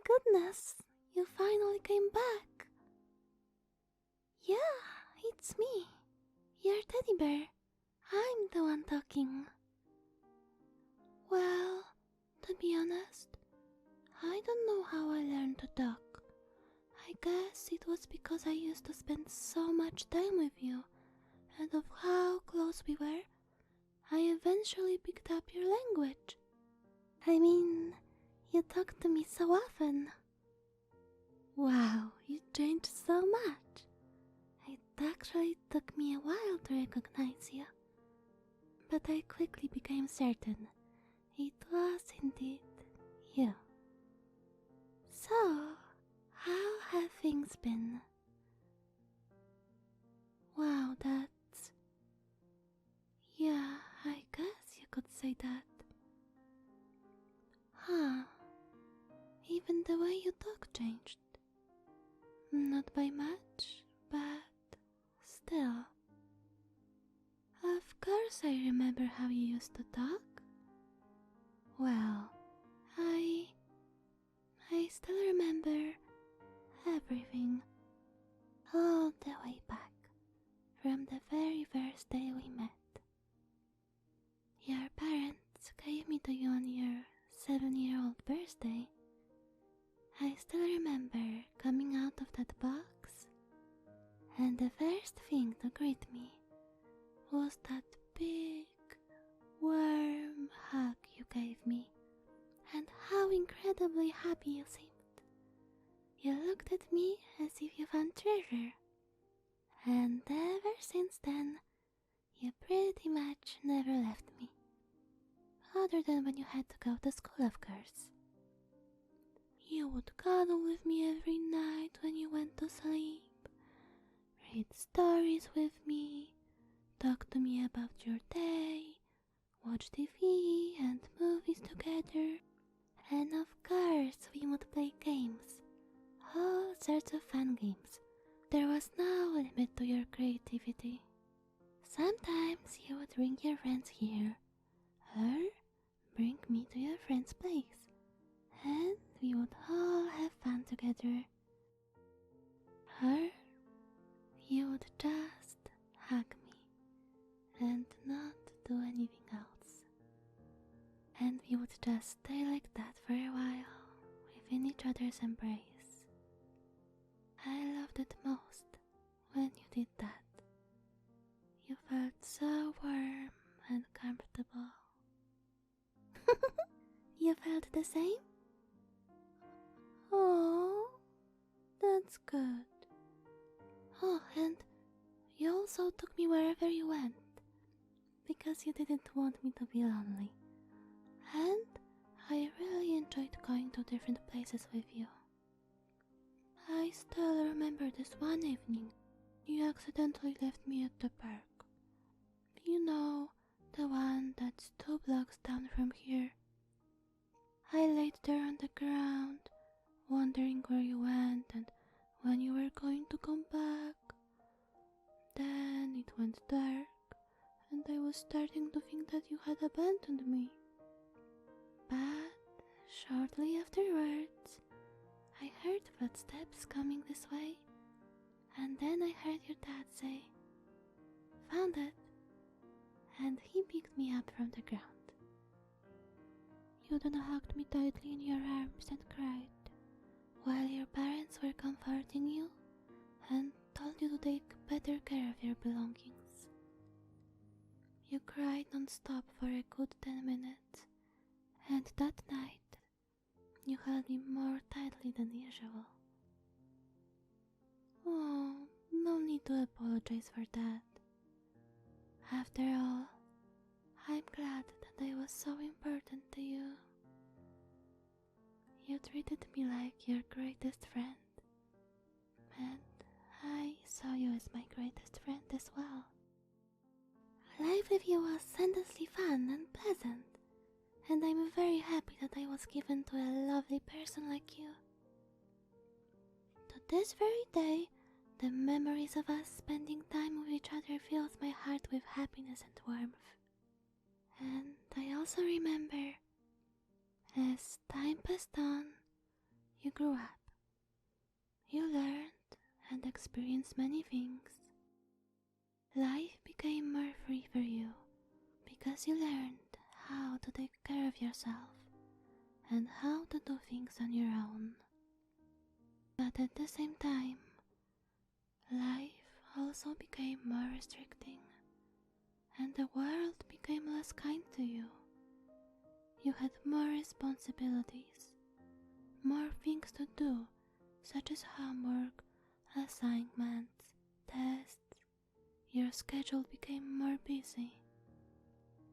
goodness, you finally came back. Yeah, it's me, your teddy bear. I'm the one talking. Well, to be honest, I don't know how I learned to talk. I guess it was because I used to spend so much time with you, and of how close we were, I eventually picked up your language. I mean, you talk to me so often. Wow, you changed so much. It actually took me a while to recognize you, but I quickly became certain it was indeed you. So, how have things been? Wow, that's... Yeah, I guess you could say that. Huh. Even the way you talk changed. Not by much, but still. Of course I remember how you used to talk. Well, I still remember everything. All the way back, from the very first day we met. Your parents gave me to you on your 7-year-old birthday. I still remember coming out of that box, and the first thing to greet me was that big, warm hug you gave me, and how incredibly happy you seemed. You looked at me as if you found treasure, and ever since then, you pretty much never left me. Other than when you had to go to school, of course. You would cuddle with me every night when you went to sleep, read stories with me, talk to me about your day, watch TV and movies together, and of course we would play games, all sorts of fun games. There was no limit to your creativity. Sometimes you would bring your friends here, or bring me to your friend's place, and we would all have fun together. Or you would just hug me and not do anything else. And we would just stay like that for a while within each other's embrace. I loved it most when you did that. You felt so warm and comfortable. You felt the same? Oh, that's good. Oh, and you also took me wherever you went, because you didn't want me to be lonely. And I really enjoyed going to different places with you. I still remember this one evening you accidentally left me at the park. You know, the one that's 2 blocks down from here. I laid there on the ground, wondering where you went and when you were going to come back. Then it went dark, and I was starting to think that you had abandoned me. But shortly afterwards, I heard footsteps coming this way, and then I heard your dad say, "Found it," and he picked me up from the ground. You then hugged me tightly in your arms and cried, while your parents were comforting you and told you to take better care of your belongings. You cried non-stop for a good 10 minutes, and that night you held me more tightly than usual. Oh, no need to apologize for that. After all, I'm glad that I was so important to you. You treated me like your greatest friend, and I saw you as my greatest friend as well. Life with you was endlessly fun and pleasant, and I'm very happy that I was given to a lovely person like you. To this very day, the memories of us spending time with each other fills my heart with happiness and warmth. And I also remember, as time passed on, You grew up. You learned and experienced many things. Life became more free for you because you learned how to take care of yourself and how to do things on your own. But at the same time, life also became more restricting and the world became less kind to you. You had more responsibilities, more things to do, such as homework, assignments, tests. Your schedule became more busy.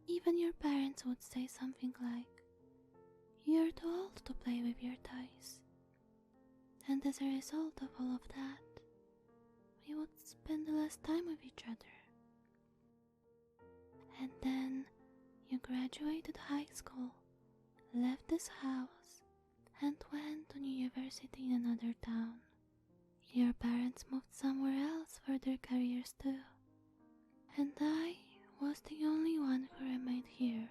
Even your parents would say something like, "You're too old to play with your toys." And as a result of all of that, we would spend less time with each other. And then you graduated high school, left this house, and went to university in another town. Your parents moved somewhere else for their careers too. And I was the only one who remained here,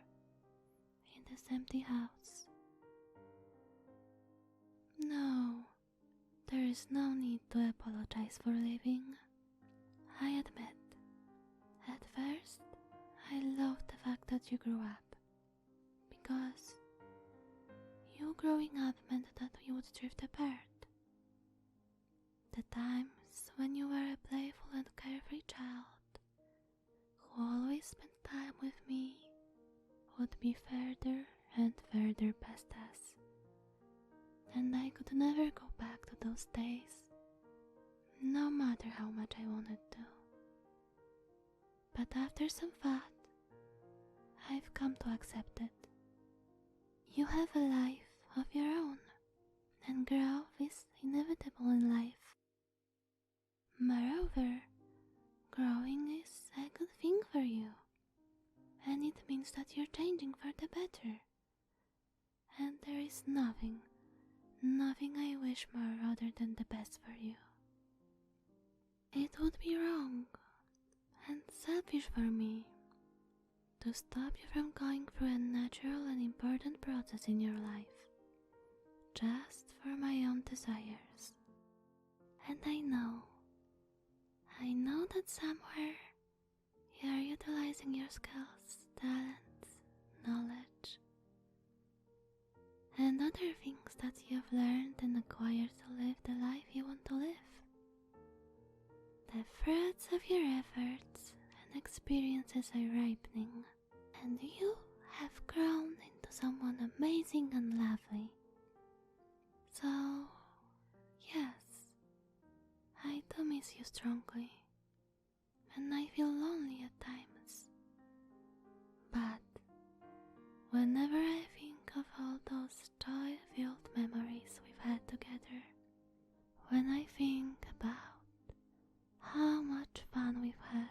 in this empty house. No, there is no need to apologize for leaving. I admit, at first, I loved the fact that you grew up, because you growing up meant that we would drift apart. The times when you were a playful and carefree child, who always spent time with me, would be further and further past us, and I could never go back to those days, no matter how much I wanted to. But after some thought, I've come to accept it. You have a life of your own, and growth is inevitable in life. Moreover, growing is a good thing for you, and it means that you're changing for the better. And there is nothing I wish more other than the best for you. It would be wrong and selfish for me to stop you from going through a natural and important process in your life, just for my own desires. And I know that somewhere you are utilizing your skills, talents, knowledge, and other things that you've learned and acquired to live the life you want to live. The fruits of your efforts and experiences are ripening, and you have grown into someone amazing and lovely. So, yes, I do miss you strongly, and I feel lonely at times. But whenever I think of all those joy-filled memories we've had together, when I think about how much fun we've had,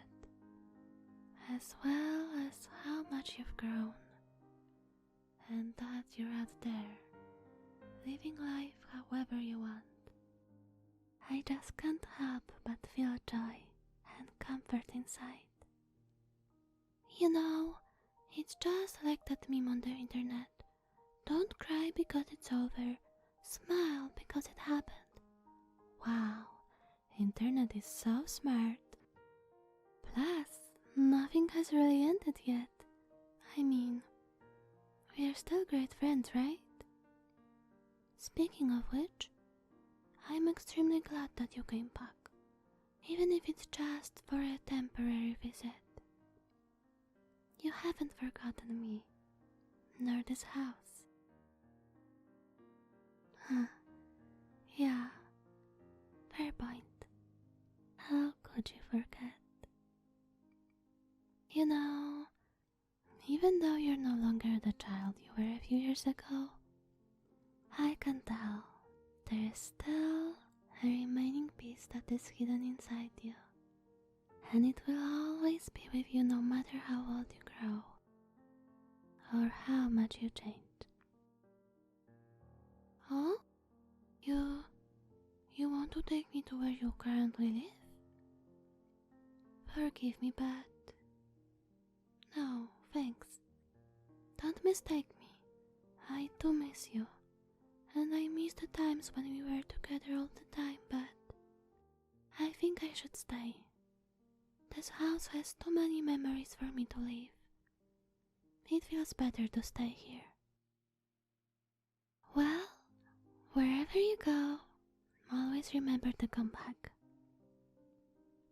as well as how much you've grown, and that you're out there, living life however you want, I just can't help but feel joy and comfort inside. You know, it's just like that meme on the internet. Don't cry because it's over, smile because it happened. Wow, internet is so smart. Plus, nothing has really ended yet. I mean, we're still great friends, right? Speaking of which, I'm extremely glad that you came back, even if it's just for a temporary visit. You haven't forgotten me, nor this house. Yeah, fair point. How could you forget? You know, even though you're no longer the child you were a few years ago, I can tell there is still a remaining piece that is hidden inside you, and it will always be with you no matter how old you grow, or how much you change. Oh? You want to take me to where you currently live? Forgive me, but no, thanks. Don't mistake me. I do miss you, and I miss the times when we were together all the time, but I think I should stay. This house has too many memories for me to leave. It feels better to stay here. Well, wherever you go, always remember to come back.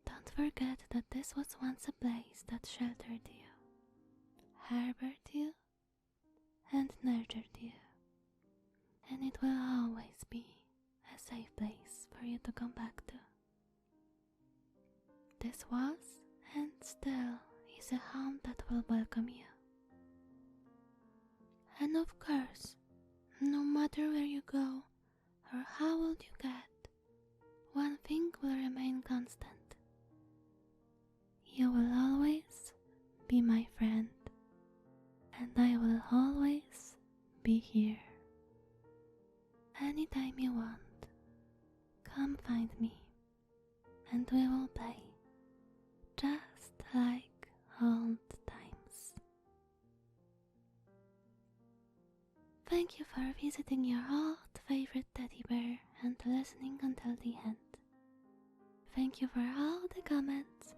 Don't forget that this was once a place that sheltered you, harbored you, and nurtured you. And it will always be a safe place for you to come back to. This was, and still is, a home that will welcome you. And of course, no matter where you go or how old you get, one thing will remain constant. You will always be my friend, and I will always be here. Anytime you want, come find me, and we will play, just like old times. Thank you for visiting your old favorite teddy bear and listening until the end. Thank you for all the comments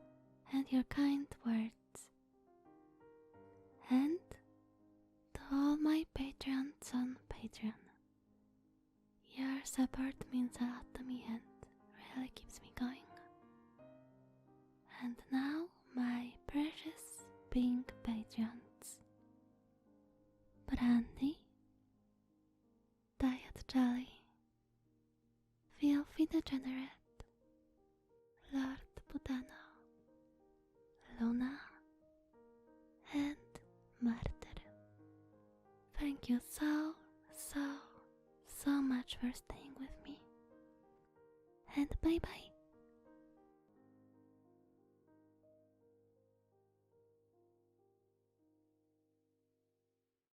and your kind words. And to all my patrons on Patreon, your support means a lot to me and really keeps me going. And now, my precious pink patrons: Brandy, Diet Jelly, Filthy Degenerate, Lord Putano, Luna, and Martyr. Thank you so much for staying with me. And bye bye.